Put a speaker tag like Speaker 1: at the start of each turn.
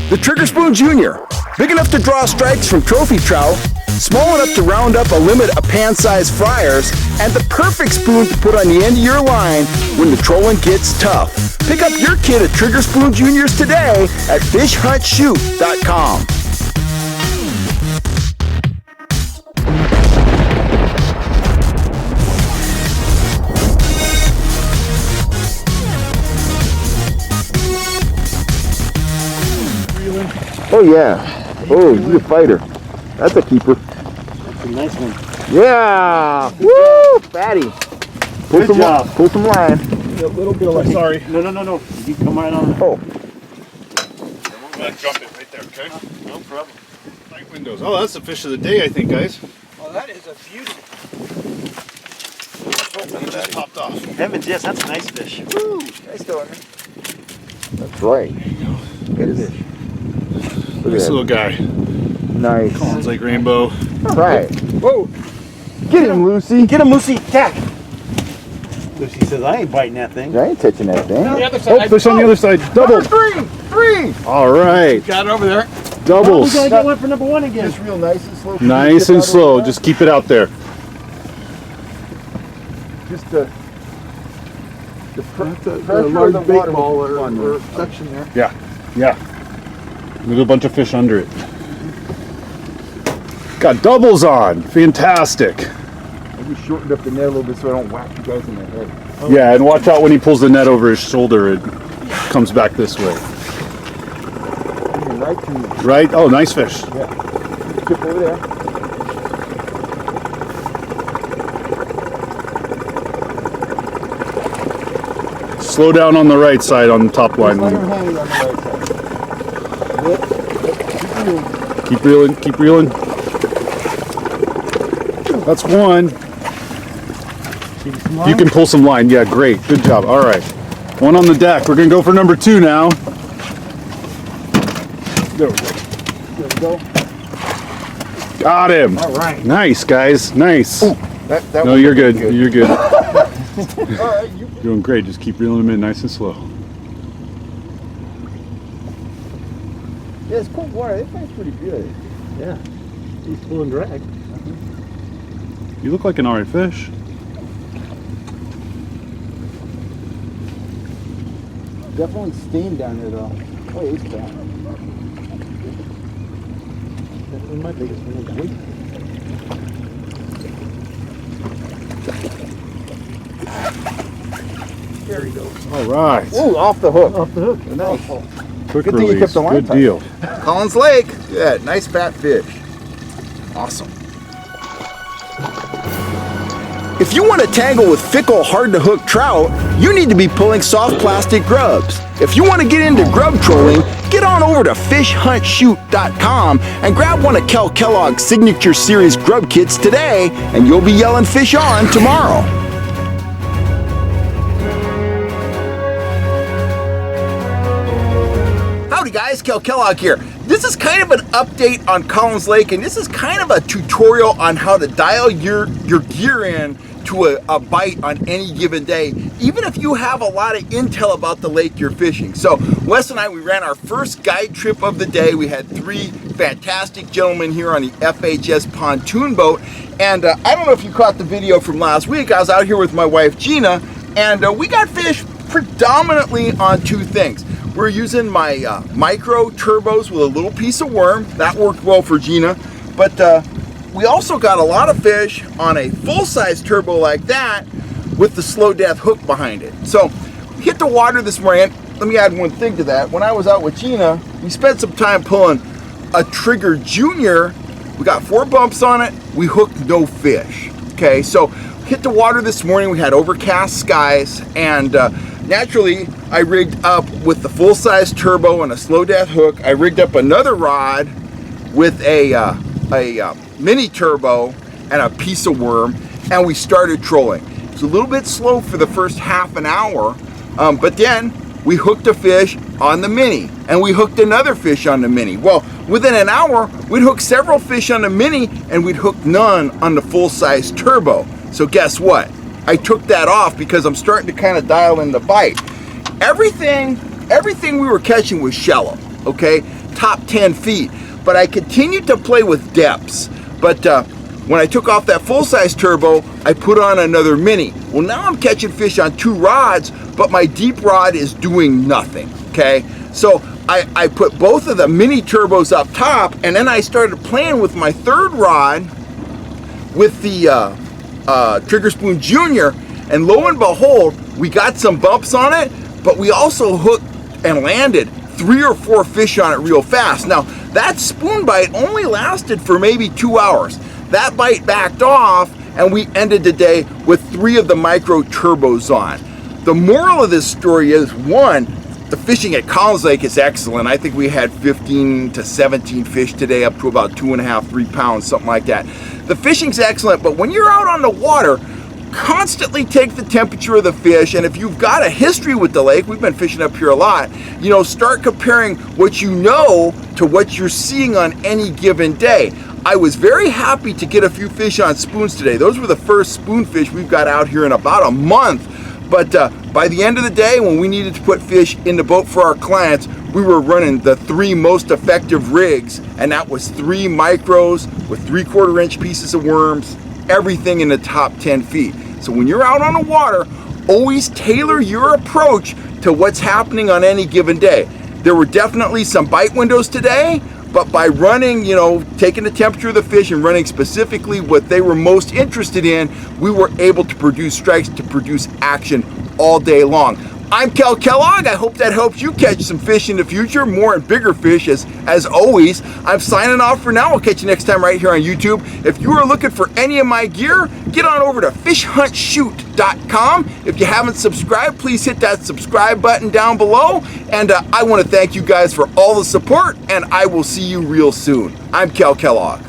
Speaker 1: The Trigger Spoon Junior. Big enough to draw strikes from trophy trout, small enough to round up a limit of pan-sized fryers, and the perfect spoon to put on the end of your line when the trolling gets tough. Pick up your kit of Trigger Spoon Juniors today at fishhuntshoot.com. Oh yeah. Oh, he's a fighter. That's a keeper.
Speaker 2: That's a nice one.
Speaker 1: Yeah. Woo! Fatty.
Speaker 2: Good job.
Speaker 1: Pull some line.
Speaker 2: A little bit of sorry. No. You can come right on.
Speaker 1: Oh.
Speaker 3: I'm gonna jump it right there, okay? No problem. Light windows. Oh, that's the fish of the day, I think, guys.
Speaker 2: Oh, that is a beauty.
Speaker 3: He just popped off.
Speaker 2: Heavens, yes, that's a nice fish.
Speaker 1: Woo! Nice dog. That's right. Look at this.
Speaker 3: Nice little guy.
Speaker 1: Nice.
Speaker 3: Collins Lake Rainbow.
Speaker 1: All right. Whoa. Get him, Lucy.
Speaker 2: Get him, Lucy. Tack. Lucy says, I ain't biting that thing.
Speaker 1: I ain't touching that thing.
Speaker 2: The other side.
Speaker 3: Oh, fish on the other side. Double.
Speaker 1: Three.
Speaker 3: All right.
Speaker 2: Got it over there.
Speaker 3: Doubles.
Speaker 2: We gotta get one for number one again.
Speaker 1: Just real nice and slow.
Speaker 3: Nice and slow. Just keep it out there.
Speaker 1: Just the
Speaker 2: a large bait ball or section there.
Speaker 3: Yeah. There's a bunch of fish under it. Got doubles on. Fantastic.
Speaker 1: I just shortened up the net a little bit so I don't whack you guys in the head.
Speaker 3: Oh. Yeah, and watch out when he pulls the net over his shoulder. It comes back this way.
Speaker 1: Right to me.
Speaker 3: Right? Oh, nice fish.
Speaker 1: Yeah. Chip over there.
Speaker 3: Slow down on the right side on the top line.
Speaker 1: Just let him hang on the right side.
Speaker 3: Keep reeling. That's one. You can pull some line. Yeah, great. Good job. All right. One on the deck. We're going to go for number 2 now. There we go. Got him.
Speaker 1: All right.
Speaker 3: Nice, guys. Nice.
Speaker 1: Ooh, that
Speaker 3: No, you're good. You're good.
Speaker 1: All right.
Speaker 3: Doing great. Just keep reeling them in nice and slow.
Speaker 1: Yeah, it's cold water. That thing's pretty good.
Speaker 2: Yeah. He's pulling drag.
Speaker 3: You look like an alright fish.
Speaker 1: Definitely steam down here though. Oh, he's bad.
Speaker 2: That's one of my biggest ones. There he goes.
Speaker 3: All right.
Speaker 1: Ooh, off the hook.
Speaker 2: Off the hook.
Speaker 1: Nice.
Speaker 3: Quick
Speaker 1: Good thing you
Speaker 3: release.
Speaker 1: kept the line
Speaker 3: Good
Speaker 1: tight.
Speaker 3: deal.
Speaker 1: Collins Lake. Yeah, nice fat fish. Awesome. If you want to tangle with fickle, hard-to-hook trout, you need to be pulling soft plastic grubs. If you want to get into grub trolling, get on over to fishhuntshoot.com and grab one of Kel Kellogg's Signature Series grub kits today, and you'll be yelling fish on tomorrow. Howdy guys, Kel Kellogg here. This is kind of an update on Collins Lake, and this is kind of a tutorial on how to dial your gear in to a bite on any given day, even if you have a lot of intel about the lake you're fishing. So Wes and I, we ran our first guide trip of the day. We had 3 fantastic gentlemen here on the FHS pontoon boat, and I don't know if you caught the video from last week. I was out here with my wife Gina, and we got fish predominantly on 2 things. We're using my micro turbos with a little piece of worm. That worked well for Gina. But we also got a lot of fish on a full-size turbo like that with the slow death hook behind it. So we hit the water this morning. Let me add one thing to that. When I was out with Gina, we spent some time pulling a Trigger Junior. We got 4 bumps on it. We hooked no fish. Okay, so hit the water this morning. We had overcast skies, and naturally, I rigged up with the full-size turbo and a slow death hook. I rigged up another rod with a mini turbo and a piece of worm, and we started trolling. It was a little bit slow for the first half an hour, but then we hooked a fish on the mini, and we hooked another fish on the mini. Well, within an hour, we'd hooked several fish on the mini, and we'd hooked none on the full-size turbo. So guess what? I took that off because I'm starting to kind of dial in the bite. Everything we were catching was shallow. okay? Top 10 feet. But I continued to play with depths. But when I took off that full-size turbo, I put on another mini. Well, now I'm catching fish on 2 rods, but my deep rod is doing nothing, okay? So I put both of the mini turbos up top, and then I started playing with my 3rd rod with the Trigger Spoon Junior, and lo and behold, we got some bumps on it, but we also hooked and landed 3 or 4 fish on it real fast. Now, that spoon bite only lasted for maybe 2 hours. That bite backed off, and we ended the day with 3 of the micro turbos on. The moral of this story is, 1, the fishing at Collins Lake is excellent. I think we had 15 to 17 fish today, up to about 2.5, 3 pounds, something like that. The fishing's excellent, but when you're out on the water, constantly take the temperature of the fish, and if you've got a history with the lake, we've been fishing up here a lot, you know, start comparing what you know to what you're seeing on any given day. I was very happy to get a few fish on spoons today. Those were the first spoon fish we've got out here in about a month. But by the end of the day, when we needed to put fish in the boat for our clients, we were running the 3 most effective rigs, and that was 3 micros with 3/4 inch pieces of worms, everything in the top 10 feet. So when you're out on the water, always tailor your approach to what's happening on any given day. There were definitely some bite windows today, but by running, you know, taking the temperature of the fish and running specifically what they were most interested in, we were able to produce strikes, to produce action all day long. I'm Kel Kellogg. I hope that helps you catch some fish in the future, more and bigger fish as always. I'm signing off for now. I'll catch you next time right here on YouTube. If you are looking for any of my gear, get on over to fishhuntshoot.com. If you haven't subscribed, please hit that subscribe button down below. And I want to thank you guys for all the support, and I will see you real soon. I'm Kel Kellogg.